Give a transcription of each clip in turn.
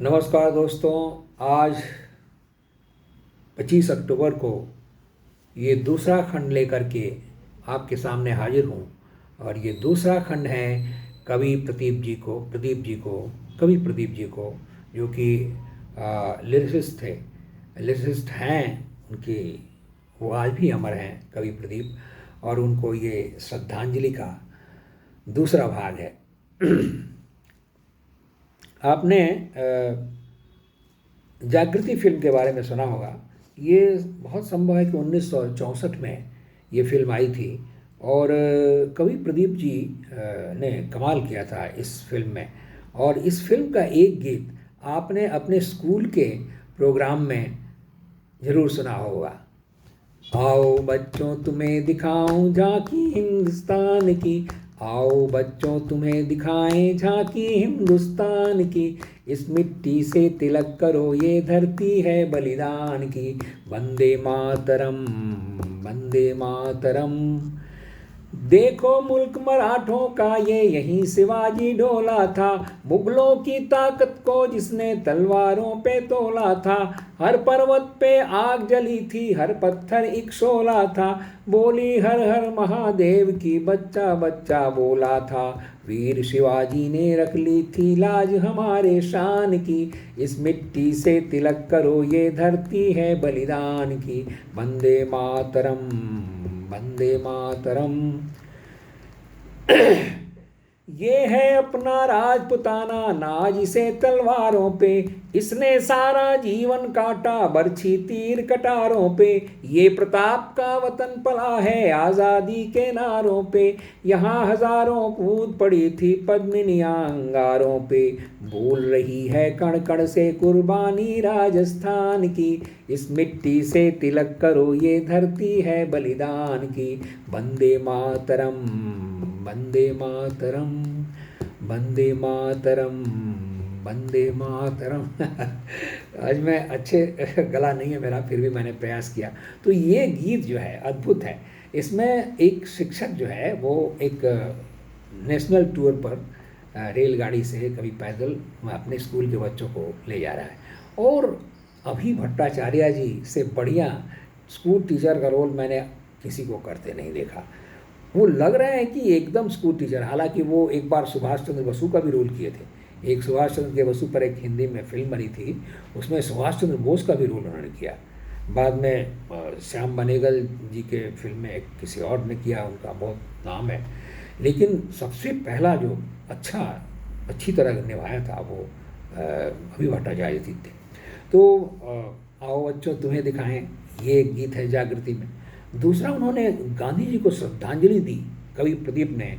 नमस्कार दोस्तों। आज 25 अक्टूबर को ये दूसरा खंड लेकर के आपके सामने हाजिर हूँ। और ये दूसरा खंड है कवि प्रदीप जी को जो कि लिरिसिस्ट थे, लिरिसिस्ट हैं उनकी। वो आज भी अमर हैं कवि प्रदीप, और उनको ये श्रद्धांजलि का दूसरा भाग है। आपने जागृति फिल्म के बारे में सुना होगा। ये बहुत संभव है कि 1964 में ये फिल्म आई थी, और कवि प्रदीप जी ने कमाल किया था इस फिल्म में। और इस फिल्म का एक गीत आपने अपने स्कूल के प्रोग्राम में ज़रूर सुना होगा। आओ बच्चों तुम्हें दिखाऊं झांकी हिंदुस्तान की, आओ बच्चों तुम्हें दिखाएं झांकी हिंदुस्तान की, इस मिट्टी से तिलक करो ये धरती है बलिदान की। वंदे मातरम, वंदे मातरम। देखो मुल्क मराठों का ये यहीं शिवाजी डोला था, मुगलों की ताकत को जिसने तलवारों पे तोला था। हर पर्वत पे आग जली थी, हर पत्थर एक शोला था, बोली हर हर महादेव की बच्चा बच्चा बोला था। वीर शिवाजी ने रख ली थी लाज हमारे शान की, इस मिट्टी से तिलक करो ये धरती है बलिदान की। वंदे मातरम, वंदे मातरम। ये है अपना राजपुताना नाज इसे तलवारों पे, इसने सारा जीवन काटा बरछी तीर कटारों पे। ये प्रताप का वतन पला है आज़ादी के नारों पे, यहाँ हजारों कूद पड़ी थी पद्मिनियां अंगारों पे। बोल रही है कण कण से कुर्बानी राजस्थान की, इस मिट्टी से तिलक करो ये धरती है बलिदान की। वंदे मातरम, वंदे मातरम, वंदे मातरम, वंदे मातरम। आज मैं अच्छे गला नहीं है मेरा, फिर भी मैंने प्रयास किया। तो ये गीत जो है अद्भुत है। इसमें एक शिक्षक जो है वो एक नेशनल टूर पर रेलगाड़ी से कभी पैदल अपने स्कूल के बच्चों को ले जा रहा है, और अभी भट्टाचार्य जी से बढ़िया स्कूल टीचर का रोल मैंने किसी को करते नहीं देखा। वो लग रहा है कि एकदम स्कूल टीचर। हालांकि वो एक बार सुभाष चंद्र बसु का भी रोल किए थे। एक सुभाष चंद्र के बसु पर एक हिंदी में फिल्म बनी थी, उसमें सुभाष चंद्र बोस का भी रोल उन्होंने किया। बाद में श्याम बनेगल जी के फिल्म में एक किसी और ने किया, उनका बहुत नाम है। लेकिन सबसे पहला जो अच्छी तरह निभाया था वो अभी भट्टाचार्य जी थे। तो आओ बच्चों तुम्हें दिखाएं, ये एक गीत है जागृति में। दूसरा, उन्होंने गांधी जी को श्रद्धांजलि दी कवि प्रदीप ने।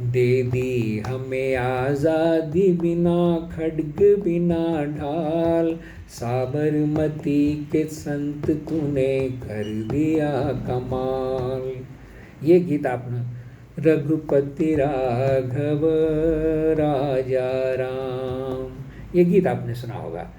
दे दी हमें आज़ादी बिना खड्ग बिना ढाल, साबरमती के संत तूने कर दिया कमाल। ये गीत आपने रघुपति राघव राजा राम, ये गीत आपने सुना होगा।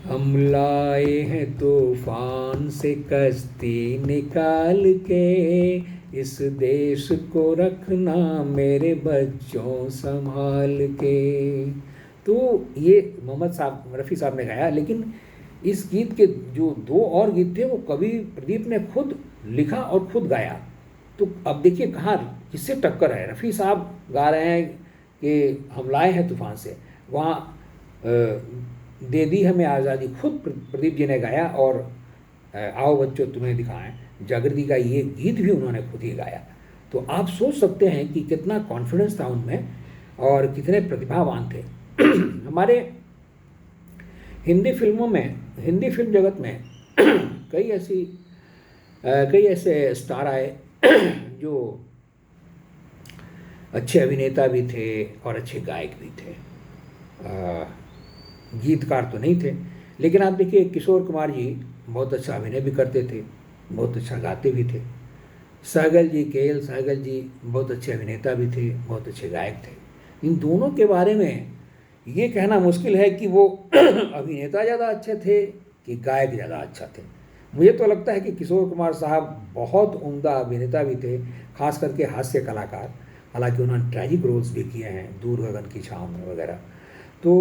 हम लाए हैं तूफान से कश्ती निकाल के, इस देश को रखना मेरे बच्चों संभाल के। तो ये मोहम्मद साहब रफ़ी साहब ने गाया। लेकिन इस गीत के जो दो और गीत थे वो कवि प्रदीप ने खुद लिखा और खुद गाया। तो अब देखिए कहाँ किससे टक्कर है। रफ़ी साहब गा रहे हैं कि हम लाए हैं तूफान से, वहाँ दे दी हमें आज़ादी खुद प्रदीप जी ने गाया, और आओ बच्चों तुम्हें दिखाएं जागृति का ये गीत भी उन्होंने खुद ही गाया। तो आप सोच सकते हैं कि कितना कॉन्फिडेंस था उनमें और कितने प्रतिभावान थे। हमारे हिंदी फिल्मों में, हिंदी फिल्म जगत में कई ऐसे स्टार आए जो अच्छे अभिनेता भी थे और अच्छे गायक भी थे। गीतकार तो नहीं थे, लेकिन आप देखिए किशोर कुमार जी बहुत अच्छा अभिनय भी करते थे, बहुत अच्छा गाते भी थे। सहगल जी, के.एल. सहगल जी बहुत अच्छे अभिनेता भी थे, बहुत अच्छे गायक थे। इन दोनों के बारे में ये कहना मुश्किल है कि वो अभिनेता ज़्यादा अच्छे थे कि गायक ज़्यादा अच्छा थे। मुझे तो लगता है कि किशोर कुमार साहब बहुत उम्दा अभिनेता भी थे, खास करके हास्य कलाकार। हालांकि उन्होंने ट्रैजिक रोल्स भी किए हैं, दूर गगन की छाँव में वगैरह। तो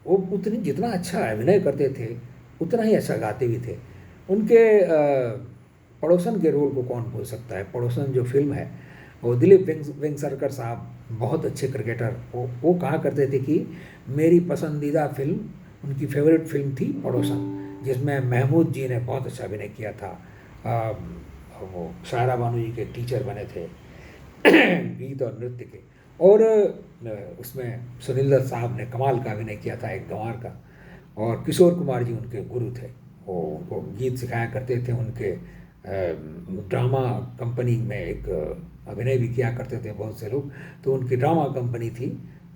वो उतनी जितना अच्छा अभिनय करते थे उतना ही अच्छा गाते भी थे। उनके पड़ोसन के रोल को कौन भूल सकता है। पड़ोसन जो फिल्म है वो दिलीप वेंगसरकर साहब बहुत अच्छे क्रिकेटर, वो कहा करते थे कि मेरी पसंदीदा फिल्म, उनकी फेवरेट फिल्म थी पड़ोसन, जिसमें महमूद जी ने बहुत अच्छा अभिनय किया था। अ, वो शायरा बानू जी के टीचर बने थे गीत और नृत्य के। और उसमें सुनील दत्त साहब ने कमाल का अभिनय किया था एक गंवार का, और किशोर कुमार जी उनके गुरु थे। वो उनको गीत सिखाया करते थे। उनके ड्रामा कंपनी में एक अभिनय भी किया करते थे बहुत से लोग, तो उनकी ड्रामा कंपनी थी,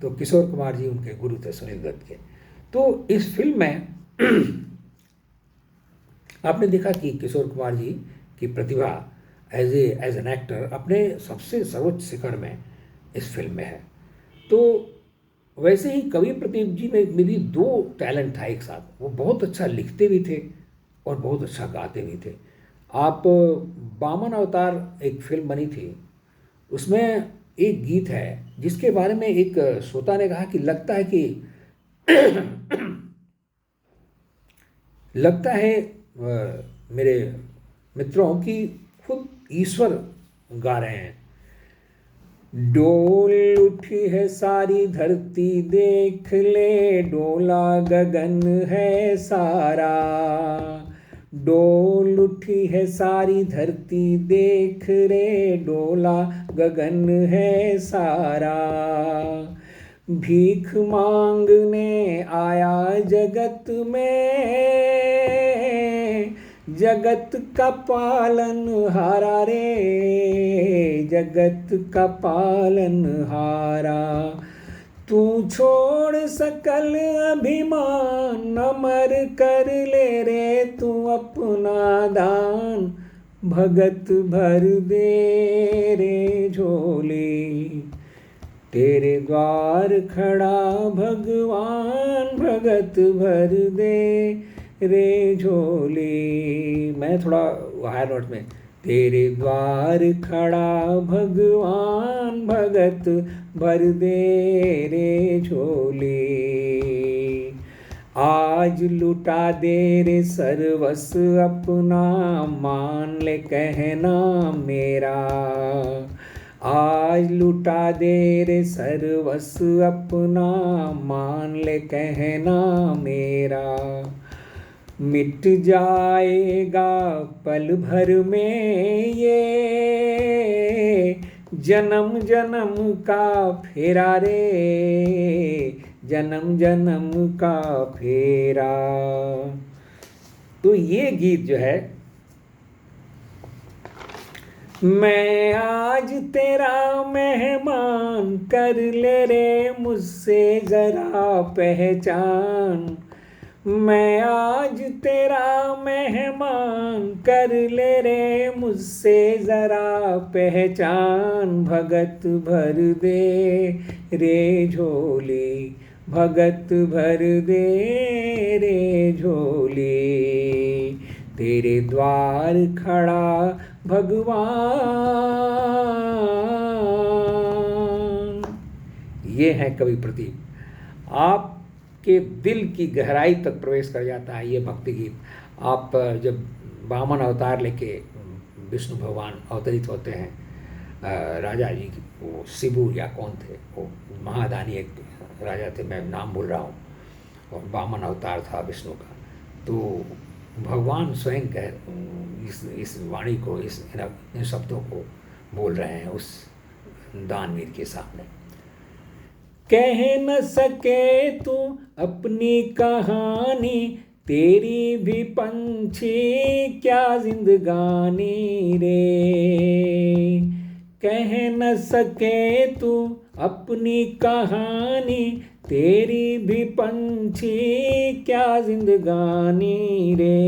तो किशोर कुमार जी उनके गुरु थे सुनील दत्त के। तो इस फिल्म में आपने देखा कि किशोर कुमार जी की प्रतिभा एज एन एक्टर अपने सबसे सर्वोच्च शिखर में इस फिल्म में है। तो वैसे ही कवि प्रदीप जी में भी दो टैलेंट था एक साथ। वो बहुत अच्छा लिखते भी थे और बहुत अच्छा गाते भी थे। आप बामन अवतार एक फिल्म बनी थी, उसमें एक गीत है जिसके बारे में एक श्रोता ने कहा कि लगता है मेरे मित्रों कि खुद ईश्वर गा रहे हैं। डोल उठी है सारी धरती देख ले, डोला गगन है सारा। डोल उठी है सारी धरती देख रे, डोला गगन है सारा। भीख मांगने आया जगत में, जगत का पालन हारा रे, जगत का पालन हारा। तू छोड़ सकल अभिमान, अमर कर ले रे तू अपना दान। भगत भर दे रे झोली, तेरे द्वार खड़ा भगवान। भगत भर दे रे झोली। मैं थोड़ा हायर नोट में, तेरे द्वार खड़ा भगवान, भगत भर दे रे झोली। आज लुटा दे रे सर्वस्व अपना, मान ले कहना मेरा। आज लुटा दे रे सर्वस्व अपना, मान ले कहना मेरा। मिट जाएगा पल भर में ये, जन्म जन्म का फेरा रे, जन्म जन्म का फेरा। तो ये गीत जो है, मैं आज तेरा मेहमान, कर ले रे मुझसे जरा पहचान। मैं आज तेरा मेहमान, कर ले रे मुझसे जरा पहचान। भगत भर दे रे झोली, भगत भर दे रे झोली। तेरे द्वार खड़ा भगवान। ये है कवि प्रदीप। आपके दिल की गहराई तक प्रवेश कर जाता है ये भक्ति गीत। आप जब वामन अवतार लेके विष्णु भगवान अवतरित होते हैं, राजा जी वो शिबू या कौन थे, वो महादानी एक राजा थे, मैं नाम भूल रहा हूँ, और वामन अवतार था विष्णु का। तो भगवान स्वयं इस वाणी को, इन शब्दों को बोल रहे हैं उस दानवीर के सामने। कह न सके तू अपनी कहानी, तेरी भी पंछी क्या जिंदगानी रे। कह न सके तू अपनी कहानी, तेरी भी पंछी क्या जिंदगानी रे।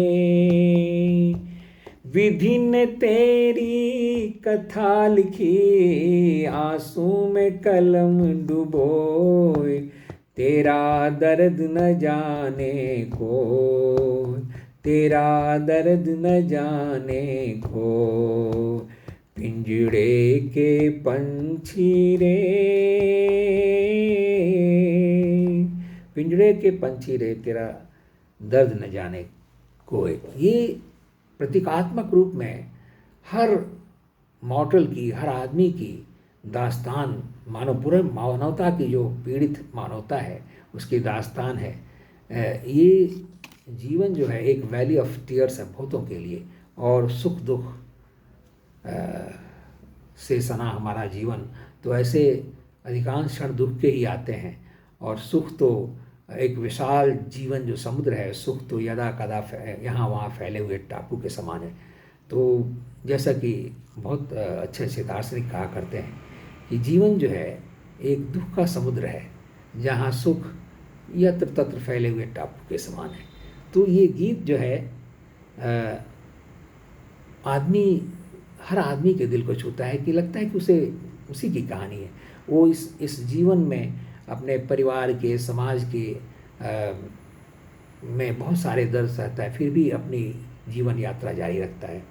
विधि ने तेरी कथा लिखी, आंसू में कलम डुबोए। तेरा दर्द न जाने को, तेरा दर्द न जाने को। पिंजड़े के पंछी रे, पिंजड़े पिंजड़े के पंछी रे, तेरा दर्द न जाने कोई। ये प्रतीकात्मक रूप में हर मॉर्टल की, हर आदमी की दास्तान, मानव पूरे मानवता की, जो पीड़ित मानवता है उसकी दास्तान है। ये जीवन जो है एक वैली ऑफ टीयर्स है बहुतों के लिए, और सुख दुख से सना हमारा जीवन। तो ऐसे अधिकांश क्षण दुख के ही आते हैं, और सुख तो एक विशाल जीवन जो समुद्र है, सुख तो यदा कदा यहाँ वहाँ फैले हुए टापू के समान है। तो जैसा कि बहुत अच्छे अच्छे दार्शनिक कहा करते हैं कि जीवन जो है एक दुख का समुद्र है, जहाँ सुख यत्र तत्र फैले हुए टापू के समान है। तो ये गीत जो है हर आदमी के दिल को छूता है, कि लगता है कि उसे उसी की कहानी है। वो इस जीवन में अपने परिवार के, समाज के में बहुत सारे दर्द सहता है, फिर भी अपनी जीवन यात्रा जारी रखता है।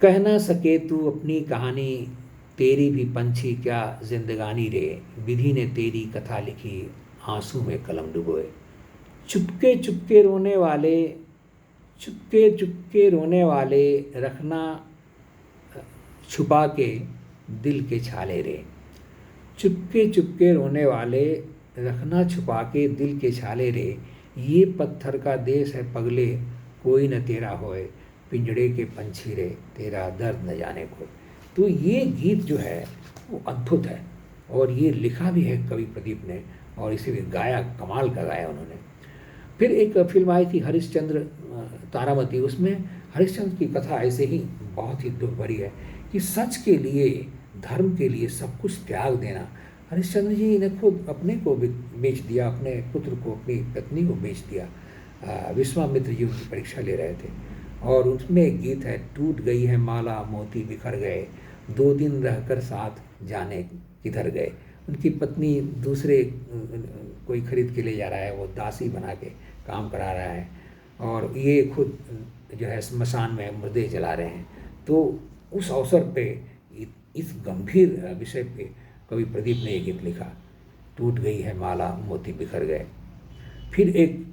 कह ना सके तू अपनी कहानी, तेरी भी पंछी क्या जिंदगानी रे, विधि ने तेरी कथा लिखी, आंसू में कलम डुबोए। चुपके चुपके रोने वाले, चुपके चुपके रोने वाले, रखना छुपा के दिल के छाले रे। चुपके चुपके रोने वाले, रखना छुपा के दिल के छाले रे, ये पत्थर का देश है पगले, कोई न तेरा होए, पिंजड़े के पंछी रे, तेरा दर्द न जाने को। तो ये गीत जो है वो अद्भुत है, और ये लिखा भी है कवि प्रदीप ने, और इसे भी गाया, कमाल का गाया उन्होंने। फिर एक फिल्म आई थी हरिश्चंद्र तारामती, उसमें हरिश्चंद्र की कथा ऐसे ही बहुत ही दुख भरी है कि सच के लिए, धर्म के लिए सब कुछ त्याग देना। हरिश्चंद्र जी ने खुद अपने को बेच दिया, अपने पुत्र को, अपनी पत्नी को बेच दिया। विश्वामित्र जी उनकी परीक्षा ले रहे थे, और उसमें एक गीत है, टूट गई है माला मोती बिखर गए, 2 दिन रहकर साथ जाने किधर गए। उनकी पत्नी दूसरे कोई खरीद के ले जा रहा है, वो दासी बना के काम करा रहा है, और ये खुद जो है स्मशान में मुर्दे जला रहे हैं। तो उस अवसर पे, इस गंभीर विषय पे कवि प्रदीप ने ये गीत लिखा, टूट गई है माला मोती बिखर गए। फिर एक,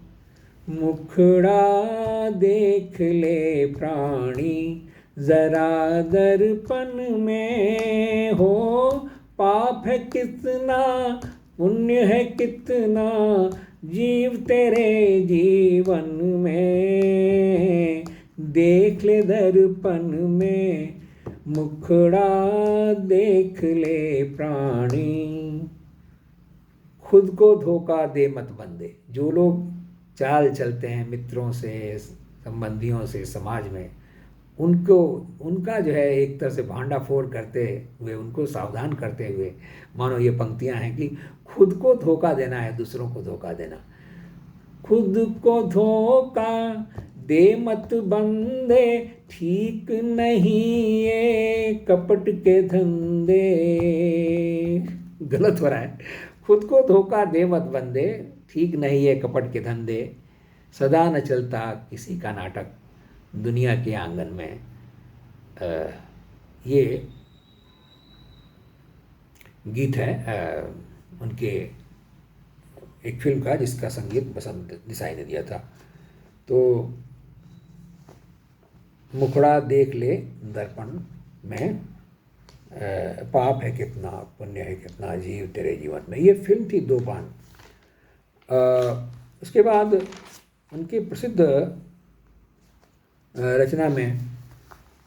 मुखड़ा देख ले प्राणी जरा दर्पण में, हो पाप है कितना पुण्य है कितना, जीव तेरे जीवन में, देख ले दर्पण में, मुखड़ा देख ले प्राणी। खुद को धोखा दे मत बंदे। जो लोग चाल चलते हैं मित्रों से, संबंधियों से, समाज में, उनका जो है एक तरह से भांडाफोड़ करते हुए, उनको सावधान करते हुए, मानो ये पंक्तियां हैं कि खुद को धोखा देना है, दूसरों को धोखा देना। खुद को धोखा दे मत बंदे, ठीक नहीं ये कपट के धंधे। गलत हो रहा है। खुद को धोखा दे मत बंदे, ठीक नहीं ये कपट के धंधे, सदा न चलता किसी का नाटक दुनिया के आंगन में। ये गीत है उनके एक फिल्म का, जिसका संगीत बसंत देसाई ने दिया था। तो मुखड़ा देख ले दर्पण में, पाप है कितना पुण्य है कितना, जीव तेरे जीवन में। ये फिल्म थी दो पान। उसके बाद उनकी प्रसिद्ध रचना में,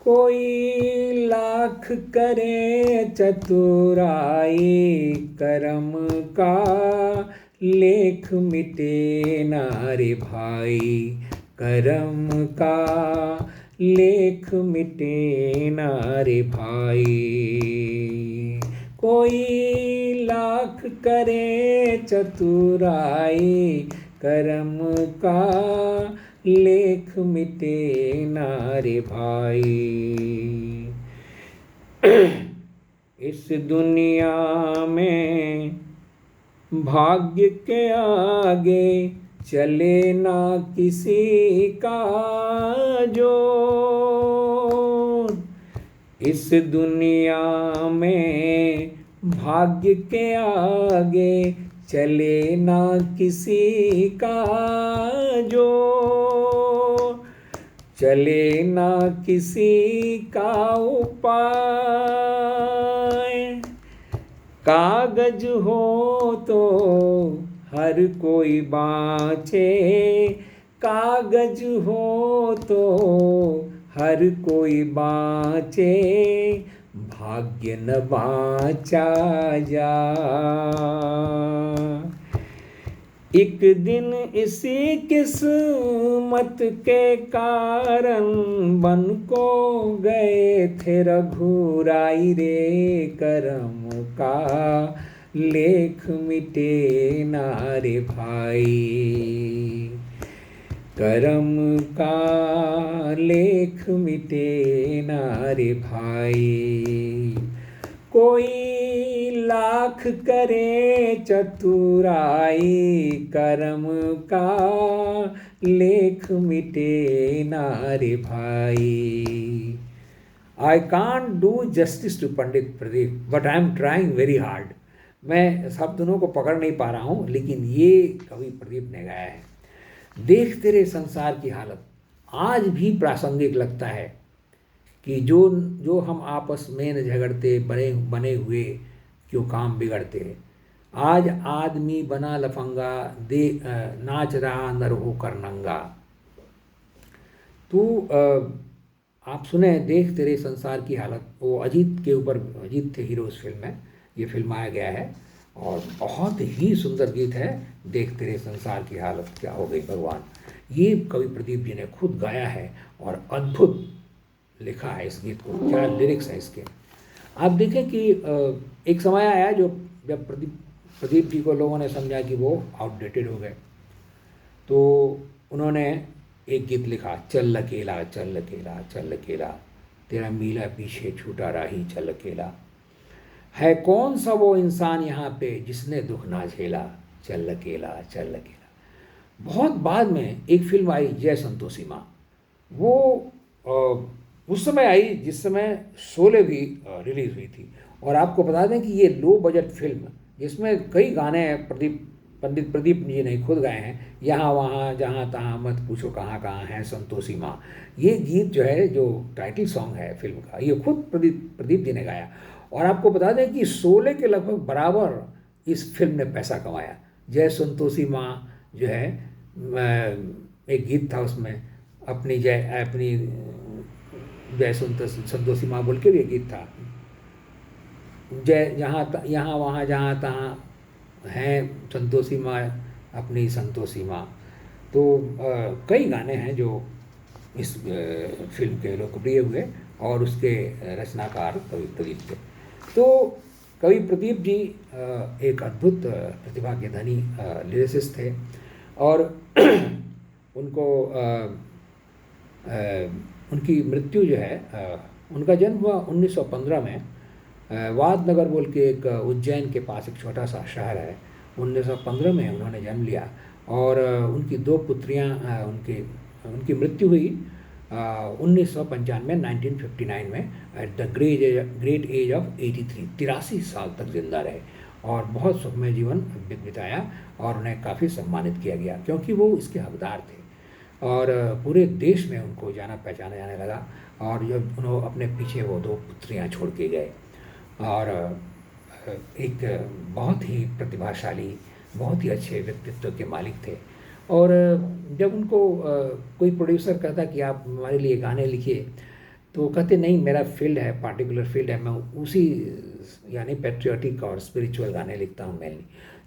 कोई लाख करे चतुराई, कर्म का लेख मिटे ना रे भाई, कर्म का लेख मिटे ना रे भाई। कोई लाख करे चतुराई, कर्म का लेख मिटे ना रे भाई। इस दुनिया में भाग्य के आगे चले ना किसी का जोर। इस दुनिया में भाग्य के आगे चले ना किसी का जोर, चले ना किसी का उपाय। कागज हो तो हर कोई बाँचे, कागज हो तो हर कोई बाँचे, भाग्य न बाँचा जा। एक दिन इसी किस्मत के कारण बन को गए थे रघुराई रे, करम का लेख मिटे ना रे भाई, करम का लेख मिटे ना रे भाई। कोई लाख करे चतुराई, करम का लेख मिटे ना रे भाई। I can't do justice to Pandit Pradeep, but I am trying very hard। मैं सब दोनों को पकड़ नहीं पा रहा हूँ, लेकिन ये कवि प्रदीप ने गाया है। देख तेरे संसार की हालत आज भी प्रासंगिक लगता है कि जो हम आपस में न झगड़ते, बने हुए क्यों काम बिगड़ते। आज आदमी बना लफंगा, नाच रहा नर होकर नंगा। तो आप सुने देख तेरे संसार की हालत, वो अजीत के ऊपर, अजीत थे हीरो उस फिल्म में, ये फिल्माया गया है और बहुत ही सुंदर गीत है। देख तेरे संसार की हालत क्या हो गई भगवान, ये कवि प्रदीप जी ने खुद गाया है और अद्भुत लिखा है इस गीत को। क्या लिरिक्स है इसके। आप देखें कि एक समय आया जब प्रदीप जी को लोगों ने समझा कि वो आउटडेटेड हो गए, तो उन्होंने एक गीत लिखा, चल अकेला चल अकेला चल अकेला, तेरा मीला पीछे छूटा राही चल अकेला। है कौन सा वो इंसान यहाँ पे जिसने दुख ना झेला, चल अकेला चल अकेला। बहुत बाद में एक फिल्म आई जय संतोषी माँ, वो उस समय आई जिस समय शोले भी रिलीज़ हुई थी। और आपको बता दें कि ये लो बजट फिल्म जिसमें कई गाने पंडित प्रदीप जी ने खुद गाए हैं। यहाँ वहाँ जहाँ तहाँ मत पूछो कहाँ कहाँ है संतोषी माँ, ये गीत जो है, जो टाइटल सॉन्ग है फिल्म का, ये खुद प्रदीप जी ने गाया। और आपको बता दें कि शोले के लगभग बराबर इस फिल्म ने पैसा कमाया। जय संतोषी माँ जो है, एक गीत था उसमें, अपनी जय संतोषी माँ बोल के भी एक गीत था, जय यहाँ वहाँ जहाँ तहाँ हैं संतोषी माँ अपनी संतोषी माँ। तो कई गाने हैं जो इस फिल्म के लोकप्रिय हुए और उसके रचनाकार कवि प्रदीप थे। तो कवि प्रदीप जी एक अद्भुत प्रतिभा के धनी लिरिसिस्ट थे और उनको उनकी मृत्यु जो है, उनका जन्म हुआ 1915 में, वादनगर बोल के एक उज्जैन के पास एक छोटा सा शहर है। 1915 में उन्होंने जन्म लिया और उनकी 2 पुत्रियां, उनकी मृत्यु हुई 1995 1959 में at the great age of 83 साल तक जिंदा रहे और बहुत सुखमय जीवन बिताया और उन्हें काफ़ी सम्मानित किया गया क्योंकि वो इसके हकदार थे और पूरे देश में उनको जाना पहचाना जाने लगा। और जब उन्होंने अपने पीछे वो 2 पुत्रियां छोड़ के गए और एक बहुत ही प्रतिभाशाली, बहुत ही अच्छे व्यक्तित्व के मालिक थे। और जब उनको कोई प्रोड्यूसर कहता कि आप हमारे लिए गाने लिखिए, तो कहते नहीं, मेरा फील्ड है, पार्टिकुलर फील्ड है, मैं उसी यानी पैट्रियोटिक और स्पिरिचुअल गाने लिखता हूँ मेनली।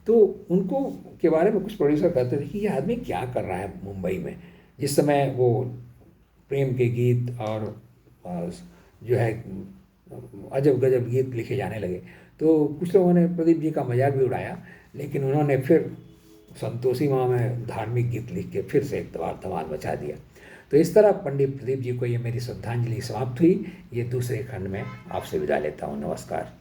तो उनको के बारे में कुछ प्रोड्यूसर कहते थे कि ये आदमी क्या कर रहा है मुंबई में। जिस समय वो प्रेम के गीत और जो है अजब गजब गीत लिखे जाने लगे, तो कुछ लोगों ने प्रदीप जी का मजाक भी उड़ाया, लेकिन उन्होंने फिर संतोषी माँ में धार्मिक गीत लिख के फिर से एक धमाल मचा दिया। तो इस तरह पंडित प्रदीप जी को ये मेरी श्रद्धांजलि समाप्त हुई। ये दूसरे खंड में आपसे विदा लेता हूँ। नमस्कार।